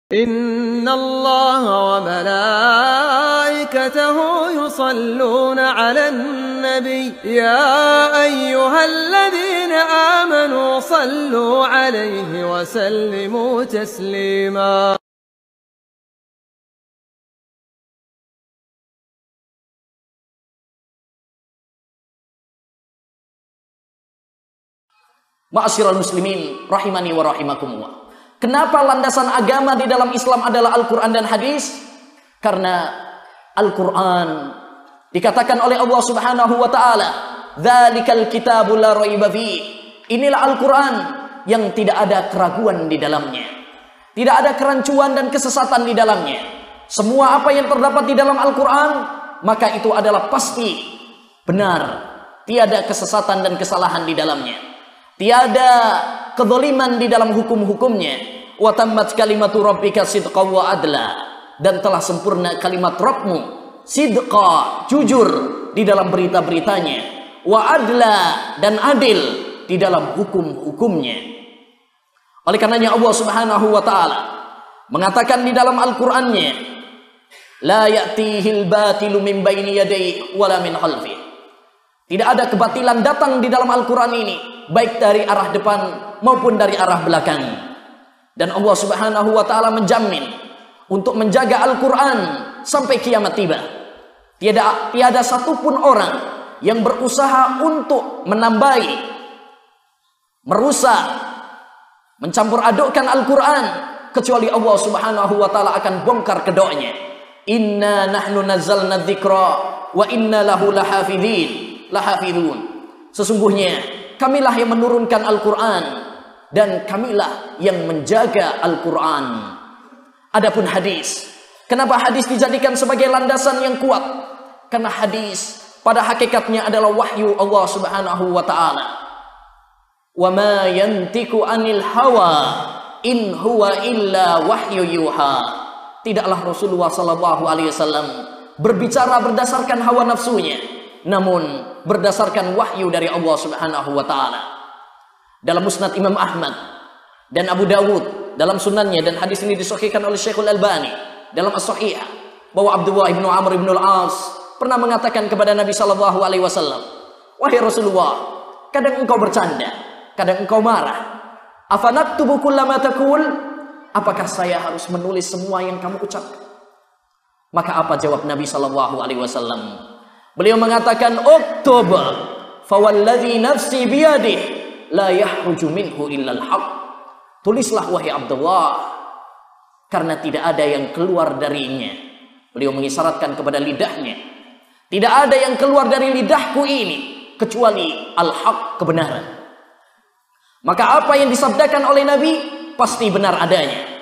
إن الله وملائكته يصلون على النبي يا أيها الذين آمنوا صلوا عليه وسلموا تسليما. Ma'asyiral muslimin rahimani wa rahimakumullah. Kenapa landasan agama di dalam Islam adalah Al-Quran dan hadis? Karena Al-Quran dikatakan oleh Allah Subhanahu wa ta'ala, "Dzalikal kitabul la raiba fi." Inilah Al-Quran yang tidak ada keraguan di dalamnya. Tidak ada kerancuan dan kesesatan di dalamnya. Semua apa yang terdapat di dalam Al-Quran, maka itu adalah pasti benar. Tiada kesesatan dan kesalahan di dalamnya. Tiada kezaliman di dalam hukum-hukumnya. Wa tammat kalimatu rabbika sidqan wa adla. Dan telah sempurna kalimat Rabbmu sidqa, jujur di dalam berita-beritanya, wa adla, dan adil di dalam hukum-hukumnya. Oleh karenanya Allah Subhanahu wa ta'ala mengatakan di dalam Al-Qur'annya, la ya'tihil batilu min baini yadayhi wala min khalfihi. Tidak ada kebatilan datang di dalam Al-Quran ini, baik dari arah depan maupun dari arah belakang. Dan Allah Subhanahu wa ta'ala menjamin untuk menjaga Al-Quran sampai kiamat tiba. Tiada satupun orang yang berusaha untuk menambahi, merusak, mencampur adukkan Al-Quran, kecuali Allah Subhanahu wa ta'ala akan bongkar kedoknya. Inna nahnu nazzalna dzikra wa inna lahu lahafidhin. Sesungguhnya kamilah yang menurunkan Al-Quran dan kamilah yang menjaga Al-Quran. Adapun hadis, kenapa hadis dijadikan sebagai landasan yang kuat? Karena hadis pada hakikatnya adalah wahyu Allah Subhanahu wa ta'ala. Wa ma yantiku anil hawa in huwa illa wahyu yuha. Tidaklah Rasulullah sallallahu alaihi wasallam berbicara berdasarkan hawa nafsunya, namun berdasarkan wahyu dari Allah Subhanahu wa ta'ala. Dalam Musnad Imam Ahmad dan Abu Dawud dalam sunannya, dan hadis ini disahihkan oleh Syekhul Albani dalam As-Sahihah, bahwa Abdullah ibnu Amr ibnu Al-As pernah mengatakan kepada Nabi sallallahu alaihi wasallam, "Wahai Rasulullah, kadang engkau bercanda, kadang engkau marah. Afanaktubu kullama taqul? Apakah saya harus menulis semua yang kamu ucapkan?" Maka apa jawab Nabi sallallahu alaihi wasallam? Beliau mengatakan, "Uktub, fawalladzi nafsi biyadih, la yahruju minhu illal haq." Tulislah wahai Abdullah, karena tidak ada yang keluar darinya. Beliau mengisyaratkan kepada lidahnya, tidak ada yang keluar dari lidahku ini kecuali al-haq, kebenaran. Maka apa yang disabdakan oleh Nabi pasti benar adanya,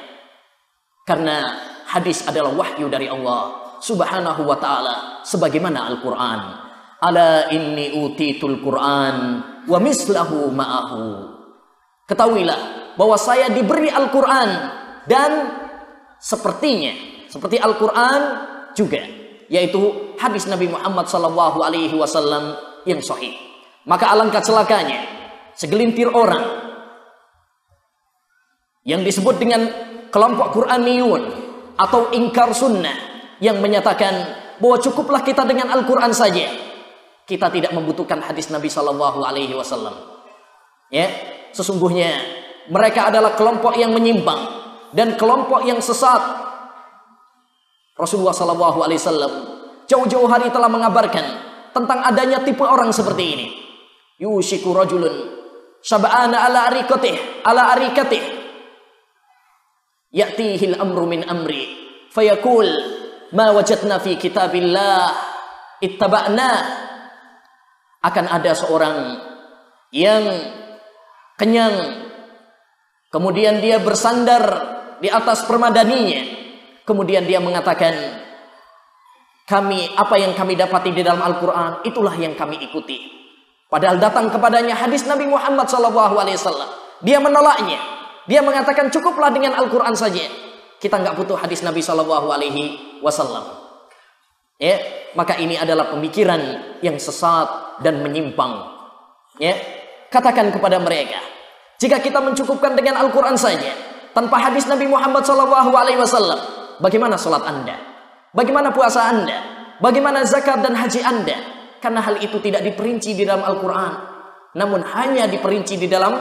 karena hadis adalah wahyu dari Allah Subhanahu wa ta'ala, sebagaimana Al-Quran. Ala inni utitul Quran wa mislahu ma'ahu. Ketahuilah bahwa saya diberi Al-Quran dan sepertinya, seperti Al-Quran juga, yaitu hadis Nabi Muhammad sallallahu alaihi wasallam yang sahih. Maka alangkah celakanya segelintir orang yang disebut dengan kelompok Qur'aniyun atau ingkar sunnah, yang menyatakan bahwa cukuplah kita dengan Al-Quran saja, kita tidak membutuhkan hadis Nabi sallallahu alaihi wasallam. Ya, sesungguhnya mereka adalah kelompok yang menyimpang dan kelompok yang sesat. Rasulullah sallallahu alaihi wasallam jauh-jauh hari telah mengabarkan tentang adanya tipe orang seperti ini. Yushiku rajulun syab'ana ala arikatih ya'tihil amru min amri fayaqul ma wajadna fi kitabillah ittaba'na. Akan ada seorang yang kenyang, kemudian dia bersandar di atas permadaninya, kemudian dia mengatakan, apa yang kami dapati di dalam Al-Quran itulah yang kami ikuti. Padahal datang kepadanya hadis Nabi Muhammad SAW. Dia menolaknya. Dia mengatakan cukuplah dengan Al-Quran saja, kita nggak butuh hadis Nabi SAW. Ya, maka ini adalah pemikiran yang sesat dan menyimpang. Ya, katakan kepada mereka, jika kita mencukupkan dengan Al-Quran saja, tanpa hadis Nabi Muhammad SAW, bagaimana sholat Anda? Bagaimana puasa Anda? Bagaimana zakat dan haji Anda? Karena hal itu tidak diperinci di dalam Al-Quran, namun hanya diperinci di dalam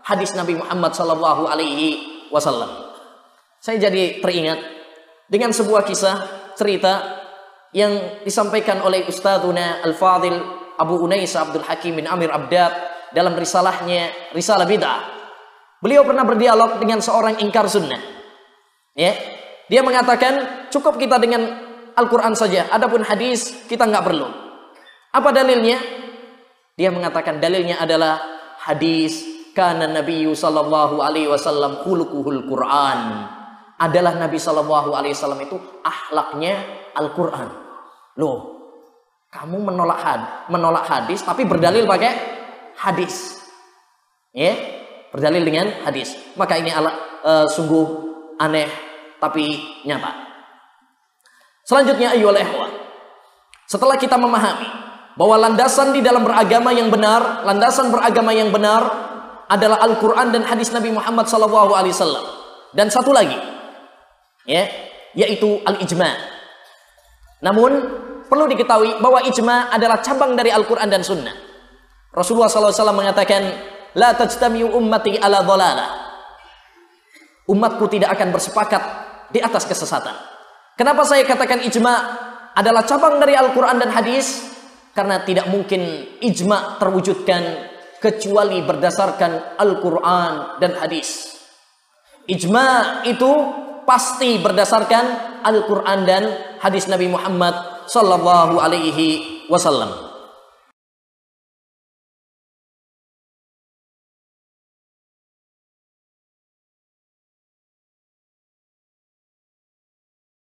hadis Nabi Muhammad SAW. Saya jadi teringat dengan sebuah kisah cerita yang disampaikan oleh Ustadzuna Al-Fadil Abu Unais Abdul Hakim bin Amir Abdad dalam risalahnya Risalah Bid'ah. Beliau pernah berdialog dengan seorang ingkar sunnah. Ya, dia mengatakan cukup kita dengan Al-Quran saja, adapun hadis kita nggak perlu. Apa dalilnya? Dia mengatakan dalilnya adalah hadis kana Nabiyyu sallallahu alaihi wasallam khuluquhul Quran. Adalah Nabi sallallahu alaihi wasallam itu akhlaknya Al-Quran. Loh, kamu menolak hadis tapi berdalil pakai hadis. Ya, berdalil dengan hadis. Maka ini sungguh aneh tapi nyata. Selanjutnya ayyuhal ikhwan, setelah kita memahami bahwa landasan di dalam beragama yang benar, landasan beragama yang benar adalah Al-Quran dan hadis Nabi Muhammad SAW. Dan satu lagi, ya, yaitu al-ijma'. Namun perlu diketahui bahwa ijma' adalah cabang dari Al-Quran dan Sunnah. Rasulullah SAW mengatakan, la tajtami'u ummati ala dhalalah. Umatku tidak akan bersepakat di atas kesesatan. Kenapa saya katakan ijma' adalah cabang dari Al-Quran dan hadis? Karena tidak mungkin ijma' terwujudkan kecuali berdasarkan Al-Quran dan hadis. Ijma' itu pasti berdasarkan Al-Quran dan hadis Nabi Muhammad sallallahu alaihi wasallam.